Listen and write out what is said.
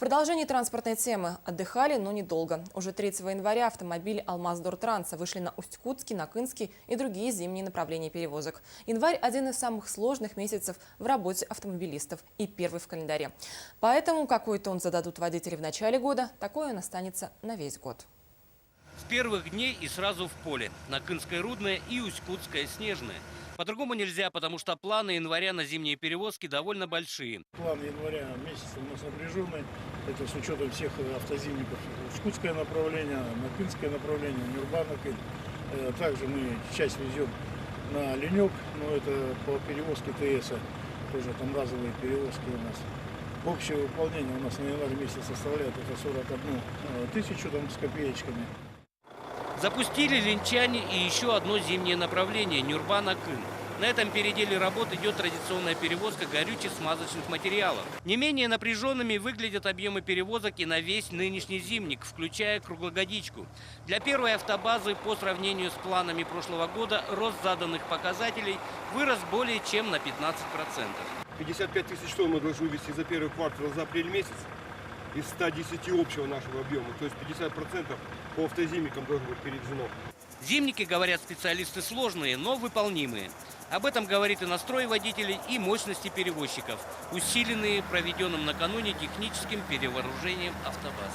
продолжении транспортной темы отдыхали, но недолго. Уже 3 января автомобили «Алмаз-Дортранса» вышли на Усть-Кутский, Накинский и другие зимние направления перевозок. Январь – один из самых сложных месяцев в работе автомобилистов и первый в календаре. Поэтому какой тон зададут водители в начале года, такой он останется на весь год. С первых дней и сразу в поле. Накинское Рудное и Усть-Кутское Снежное. По-другому нельзя, потому что планы января на зимние перевозки довольно большие. План января месяца у нас напряженный. Это с учетом всех автозимников. Усть-Кутское направление, Накинское направление, Нюрба-Накин. Также мы часть везем на Ленек, но это по перевозке ТС. Тоже там разовые перевозки у нас. Общее выполнение у нас на январь месяц составляет это 41 тысячу там, с копеечками. Запустили линчане и еще одно зимнее направление – Нюрба-Накин. На этом переделе работ идет традиционная перевозка горюче-смазочных материалов. Не менее напряженными выглядят объемы перевозок и на весь нынешний зимник, включая круглогодичку. Для первой автобазы по сравнению с планами прошлого года рост заданных показателей вырос более чем на 15%. 55 тысяч тонн мы должны вывести за первый квартал, за апрель месяц из 110 общего нашего объема. То есть 50% по автозимникам должно быть перевезено. Зимники, говорят специалисты, сложные, но выполнимые. Об этом говорит и настрой водителей, и мощности перевозчиков, усиленные проведенным накануне техническим перевооружением автобаз.